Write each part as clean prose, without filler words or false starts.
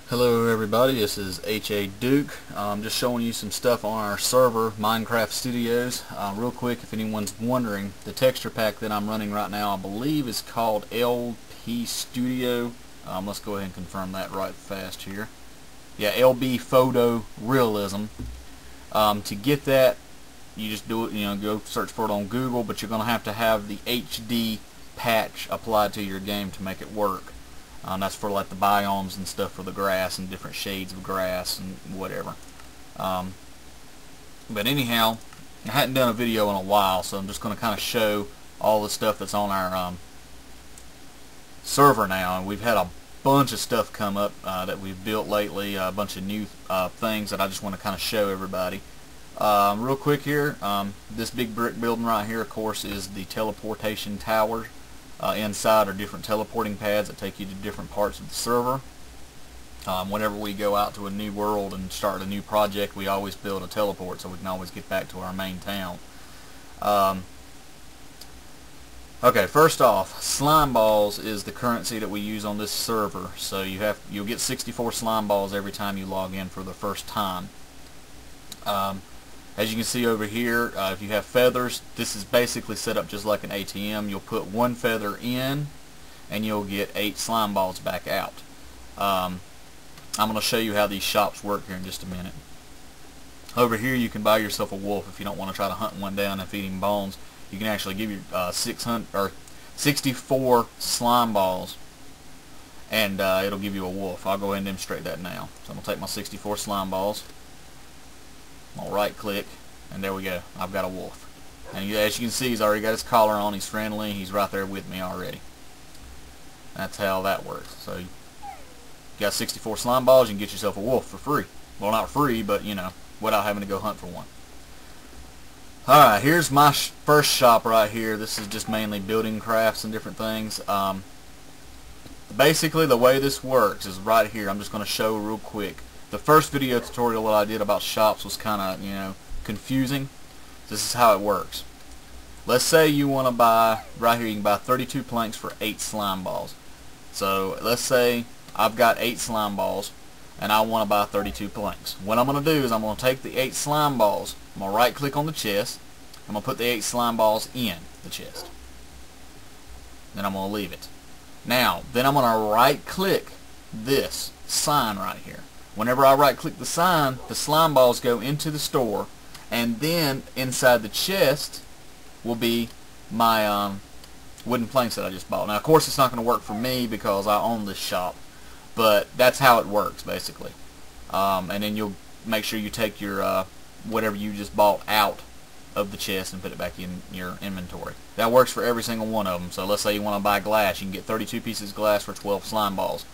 Hello everybody, this is H.A. Duke. Just showing you some stuff on our server, Minecraft Studios. Real quick, if anyone's wondering, the texture pack that I'm running right now I believe is called LP Studio. Let's go ahead and confirm that right fast here. Yeah, LB Photo Realism. To get that, you just do it, go search for it on Google, but you're going to have the HD patch applied to your game to make it work. That's for like the biomes and stuff for the grass and different shades of grass and whatever. But anyhow, I hadn't done a video in a while, so I'm just going to kind of show all the stuff that's on our server now. And we've had a bunch of stuff come up that we've built lately, a bunch of new things that I just want to kind of show everybody. Real quick here, this big brick building right here, of course, is the teleportation tower. Inside are different teleporting pads that take you to different parts of the server. Whenever we go out to a new world and start a new project, we always build a teleport so we can always get back to our main town. Okay, first off, slime balls is the currency that we use on this server. So you'll get 64 slime balls every time you log in for the first time. As you can see over here, if you have feathers, this is basically set up just like an ATM. You'll put one feather in and you'll get 8 slime balls back out. I'm going to show you how these shops work here in just a minute. Over here you can buy yourself a wolf if you don't want to try to hunt one down and feed him bones. You can actually give you 64 slime balls and it'll give you a wolf. I'll go ahead and demonstrate that now. So I'm going to take my 64 slime balls. I'll right click and there we go, I've got a wolf, and as you can see he's already got his collar on, he's friendly, he's right there with me already. That's how that works. So you got 64 slime balls, you can get yourself a wolf for free. Well, not free, but without having to go hunt for one. Alright, here's my first shop right here. This is just mainly building crafts and different things. Basically the way this works is right here. I'm just going to show real quick. The first video tutorial that I did about shops was kind of, confusing. This is how it works. Let's say you want to buy, right here you can buy 32 planks for 8 slime balls. So let's say I've got 8 slime balls and I want to buy 32 planks. What I'm going to do is I'm going to take the 8 slime balls, I'm going to right click on the chest, I'm going to put the 8 slime balls in the chest. Then I'm going to leave it. Now, then I'm going to right click this sign right here. Whenever I right click the sign, the slime balls go into the store, and then inside the chest will be my wooden planks that I just bought. Now of course it's not going to work for me because I own this shop, but that's how it works basically. And then you'll make sure you take your whatever you just bought out of the chest and put it back in your inventory. That works for every single one of them. So let's say you want to buy glass, you can get 32 pieces of glass for 12 slime balls.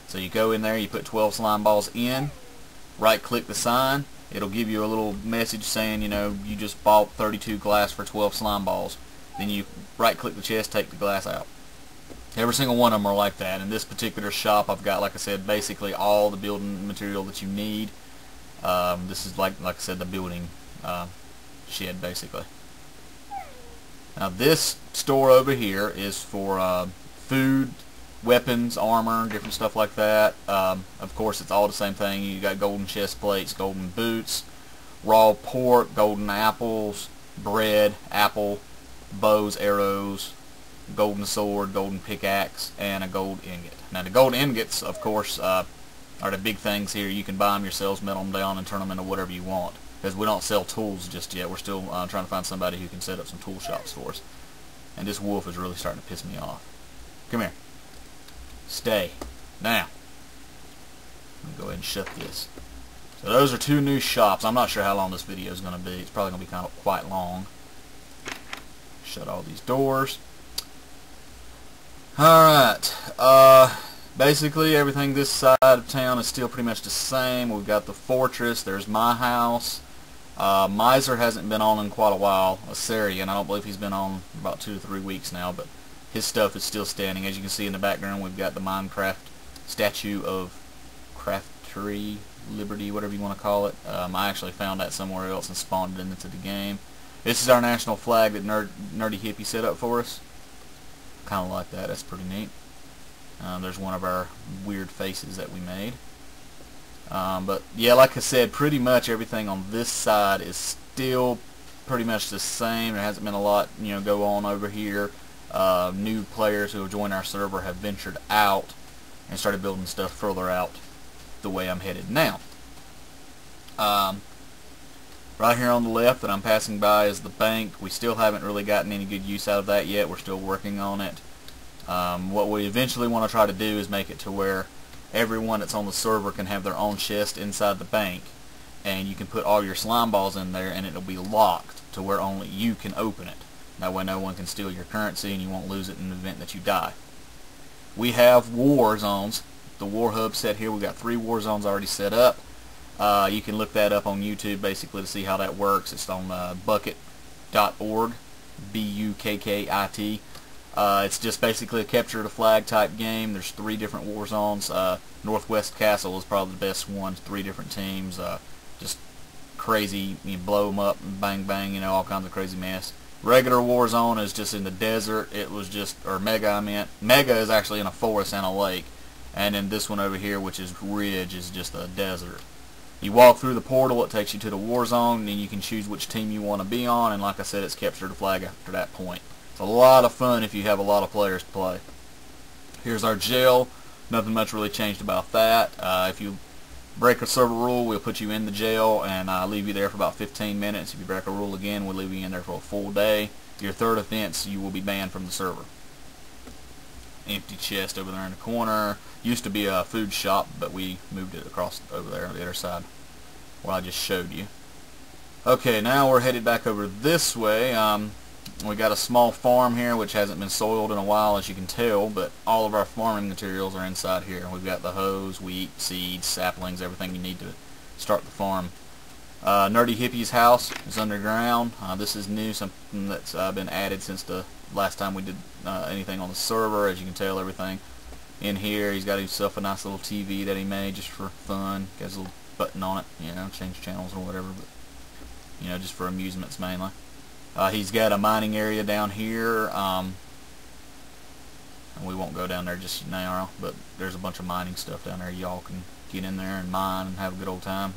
So you go in there, you put 12 slime balls in, right click the sign, it'll give you a little message saying, you just bought 32 glass for 12 slime balls. Then you right click the chest, take the glass out. Every single one of them are like that. In this particular shop I've got, like I said, basically all the building material that you need. This is like I said, the building shed basically. Now this store over here is for food, weapons, armor, different stuff like that. Of course it's all the same thing. You got golden chest plates, golden boots, raw pork, golden apples, bread, apple, bows, arrows, golden sword, golden pickaxe, and a gold ingot. Now the gold ingots, of course, are the big things here. You can buy them yourselves, melt them down, and turn them into whatever you want. Because we don't sell tools just yet. We're still trying to find somebody who can set up some tool shops for us. And this wolf is really starting to piss me off. Come here. Stay. Now, I'm going to go ahead and shut this. So those are 2 new shops. I'm not sure how long this video is going to be. It's probably going to be quite long. Shut all these doors. Alright. Basically everything this side of town is still pretty much the same. We've got the fortress. There's my house. Miser hasn't been on in quite a while. Asarian, I don't believe he's been on about 2 to 3 weeks now, but his stuff is still standing. As you can see in the background, we've got the Minecraft statue of Craftery Liberty, whatever you want to call it. I actually found that somewhere else and spawned it into the game. This is our national flag that Nerdy Hippie set up for us. Kind of like that. That's pretty neat. There's one of our weird faces that we made. But yeah, like I said, pretty much everything on this side is still pretty much the same. There hasn't been a lot, go on over here. New players who have joined our server have ventured out and started building stuff further out the way I'm headed now. Right here on the left that I'm passing by is the bank. We still haven't really gotten any good use out of that yet. We're still working on it. What we eventually want to try to do is make it to where everyone that's on the server can have their own chest inside the bank, and you can put all your slime balls in there and it'll be locked to where only you can open it. That way no one can steal your currency and you won't lose it in the event that you die. We have war zones. The war hub set here, we've got 3 war zones already set up. You can look that up on YouTube basically to see how that works. It's on bukkit.org, B-U-K-K-I-T. It's just basically a capture the flag type game. There's 3 different war zones. Northwest Castle is probably the best one. 3 different teams. Just crazy. You blow them up and bang bang, all kinds of crazy mess. Regular war zone is just in the desert. It was just, or Mega I meant. Mega is actually in a forest and a lake. And then this one over here, which is Ridge, is just a desert. You walk through the portal, it takes you to the war zone, and then you can choose which team you want to be on, and like I said, it's capture the flag after that point. It's a lot of fun if you have a lot of players to play. Here's our jail. Nothing much really changed about that. If you break a server rule, we'll put you in the jail and leave you there for about 15 minutes. If you break a rule again, we'll leave you in there for a full day. Your 3rd offense, you will be banned from the server. Empty chest over there in the corner. Used to be a food shop, but we moved it across over there on the other side where I just showed you. Okay, now we're headed back over this way. We got a small farm here which hasn't been soiled in a while, as you can tell, but all of our farming materials are inside here. We've got the hose, wheat, seeds, saplings, everything you need to start the farm. Nerdy Hippie's house is underground. This is new, something that's been added since the last time we did anything on the server. As you can tell, everything in here. He's got himself a nice little TV that he made just for fun. Got his little button on it, change channels or whatever, but just for amusements mainly. He's got a mining area down here. And we won't go down there just now, but there's a bunch of mining stuff down there. Y'all can get in there and mine and have a good old time.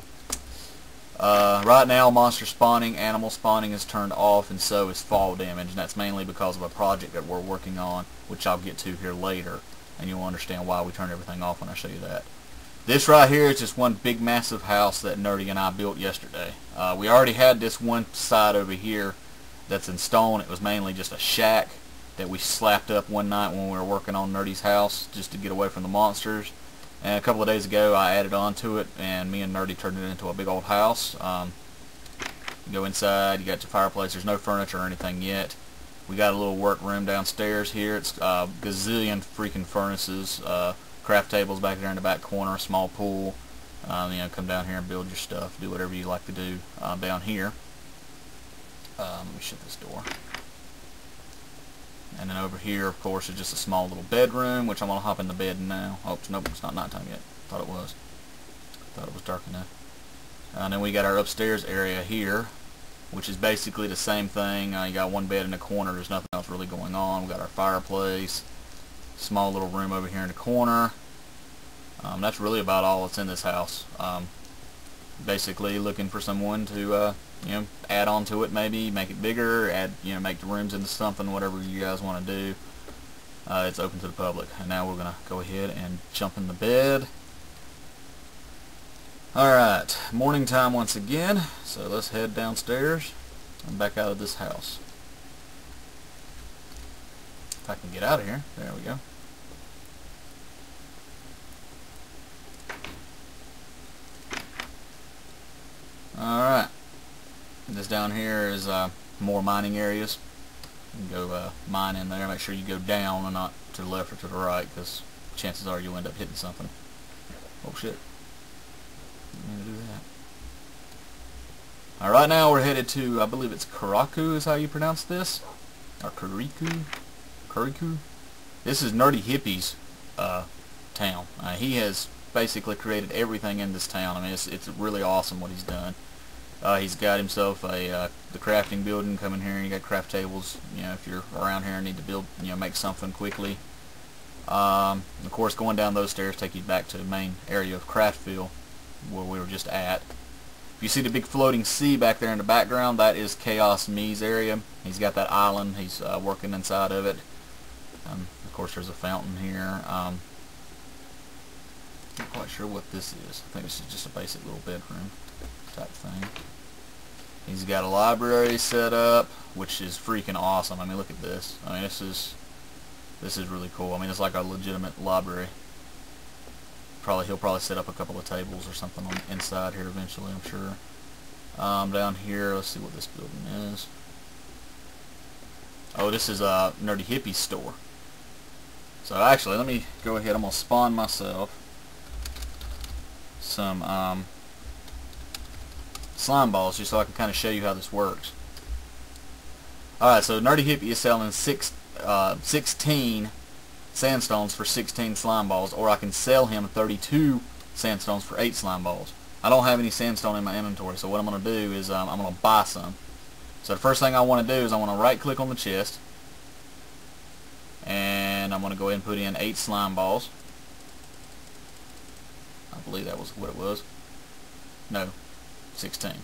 Right now, monster spawning, animal spawning is turned off, and so is fall damage, and that's mainly because of a project that we're working on, which I'll get to here later, and you'll understand why we turned everything off when I show you that. This right here is just one big massive house that Nerdy and I built yesterday. We already had this one side over here that's in stone. It was mainly just a shack that we slapped up one night when we were working on Nerdy's house just to get away from the monsters. And a couple of days ago I added on to it, and me and Nerdy turned it into a big old house. You go inside, you got your fireplace. There's no furniture or anything yet. We got a little workroom downstairs here. It's gazillion freaking furnaces, craft tables back there in the back corner, small pool. Come down here and build your stuff, do whatever you like to do down here. Let me shut this door. And then over here, of course, is just a small little bedroom, which I'm going to hop in the bed now. Oh, nope, it's not nighttime yet. Thought it was. Thought it was dark enough. And then we got our upstairs area here, which is basically the same thing. You got one bed in the corner. There's nothing else really going on. We got our fireplace. Small little room over here in the corner. That's really about all that's in this house. Basically looking for someone to add on to it, maybe make it bigger, add make the rooms into something, whatever you guys want to do. It's open to the public. And now we're gonna go ahead and jump in the bed. Alright, morning time once again, so let's head downstairs and back out of this house. If I can get out of here. There we go. Alright, this down here is more mining areas. You can go mine in there. Make sure you go down and not to the left or to the right, because chances are you'll end up hitting something. Oh shit. I'm gonna do that. Alright, now we're headed to, I believe it's Karaku is how you pronounce this. Or Kuriku? Kuriku? This is Nerdy Hippie's town. He has basically created everything in this town. I mean, it's really awesome what he's done. He's got himself the crafting building. Come in here and you got craft tables. If you're around here and need to build, make something quickly. Of course, going down those stairs take you back to the main area of Craftville. where we were just at. If you see the big floating sea back there in the background, that is Chaos Me's area. He's got that island. He's working inside of it. Of course, there's a fountain here. Not quite sure what this is. I think this is just a basic little bedroom type thing. He's got a library set up, which is freaking awesome. I mean, look at this. I mean, this is really cool. I mean, it's like a legitimate library. He'll probably set up a couple of tables or something on inside here eventually, I'm sure. Down here, let's see what this building is. Oh, this is a Nerdy Hippie store. So actually, let me go ahead. I'm gonna spawn myself some slime balls just so I can kind of show you how this works. Alright, so Nerdy Hippie is selling 16 sandstones for 16 slime balls, or I can sell him 32 sandstones for 8 slime balls. I don't have any sandstone in my inventory, so what I'm going to do is I'm going to buy some. So the first thing I want to do is I want to right click on the chest, and I'm going to go ahead and put in 8 slime balls. I believe that was what it was. No, 16.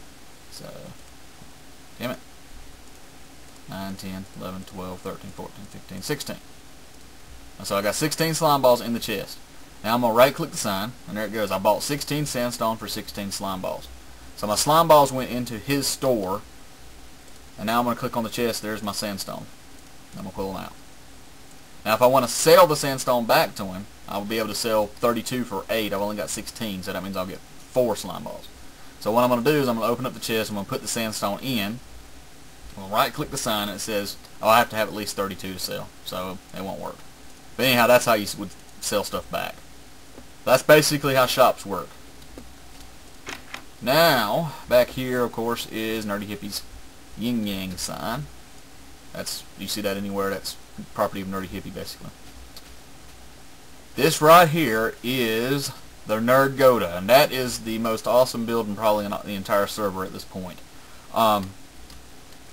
So, damn it. 9, 10, 11, 12, 13, 14, 15, 16. So I got 16 slime balls in the chest. Now I'm going to right click the sign, and there it goes. I bought 16 sandstone for 16 slime balls. So my slime balls went into his store, and now I'm going to click on the chest. There's my sandstone. I'm going to pull them out. Now if I want to sell the sandstone back to him, I'll be able to sell 32 for 8. I've only got 16, so that means I'll get 4 slime balls. So what I'm going to do is I'm going to open up the chest, I'm going to put the sandstone in, I'm going to right click the sign, and it says, oh, I have to have at least 32 to sell, so it won't work. But anyhow, that's how you would sell stuff back. That's basically how shops work. Now, back here, of course, is Nerdy Hippie's Yin Yang sign. You see that anywhere, that's property of Nerdy Hippie, basically. This right here is the Nerd Goda, and that is the most awesome building probably in the entire server at this point.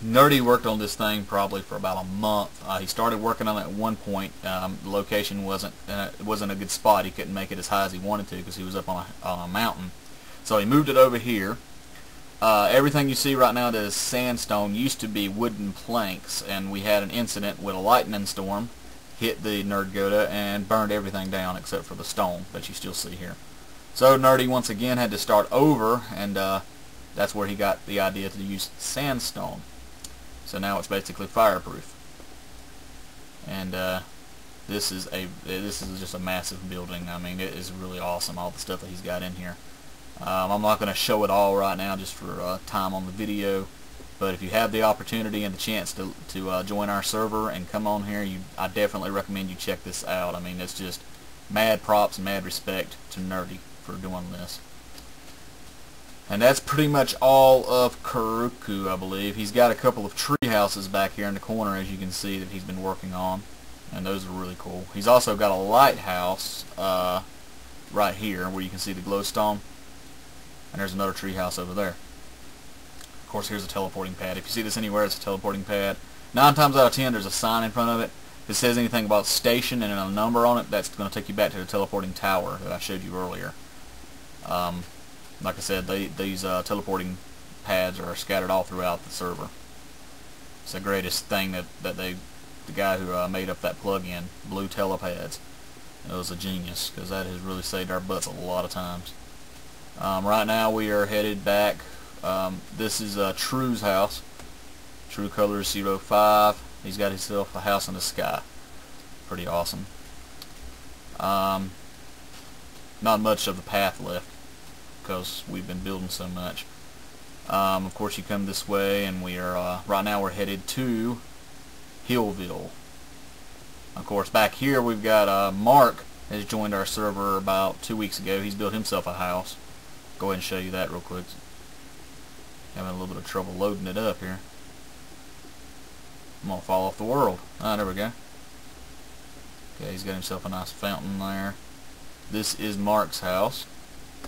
Nerdy worked on this thing probably for about a month. He started working on it at one point. The location wasn't a good spot. He couldn't make it as high as he wanted to because he was up on a mountain. So he moved it over here. Everything you see right now that is sandstone used to be wooden planks, and we had an incident with a lightning storm hit the Nerd Goda and burned everything down except for the stone that you still see here. So Nerdy once again had to start over, and that's where he got the idea to use sandstone. So now it's basically fireproof. And this is just a massive building. I mean, it is really awesome, all the stuff that he's got in here. I'm not going to show it all right now just for time on the video, but if you have the opportunity and the chance to join our server and come on here, I definitely recommend you check this out. I mean, it's just mad props and mad respect to Nerdy for doing this. And that's pretty much all of Karuku, I believe. He's got a couple of tree houses back here in the corner, as you can see, that he's been working on. And those are really cool. He's also got a lighthouse right here where you can see the glowstone. And there's another tree house over there. Of course, here's a teleporting pad. If you see this anywhere, it's a teleporting pad. 9 times out of 10, there's a sign in front of it. If it says anything about station and a number on it, that's going to take you back to the teleporting tower that I showed you earlier. Like I said, these teleporting pads are scattered all throughout the server. It's the greatest thing that the guy who made up that plugin, Blue Telepads, it was a genius, because that has really saved our butts a lot of times. Right now we are headed back. This is True's house. True Colors 05. He's got himself a house in the sky. Pretty awesome. Not much of the path left, because we've been building so much. Of course, you come this way, and we are right now we're headed to Hillville. Of course, back here we've got Mark has joined our server about 2 weeks ago. He's built himself a house. Go ahead and show you that real quick. Having a little bit of trouble loading it up here. I'm gonna fall off the world. Ah, there we go. Okay, he's got himself a nice fountain there. This is Mark's house.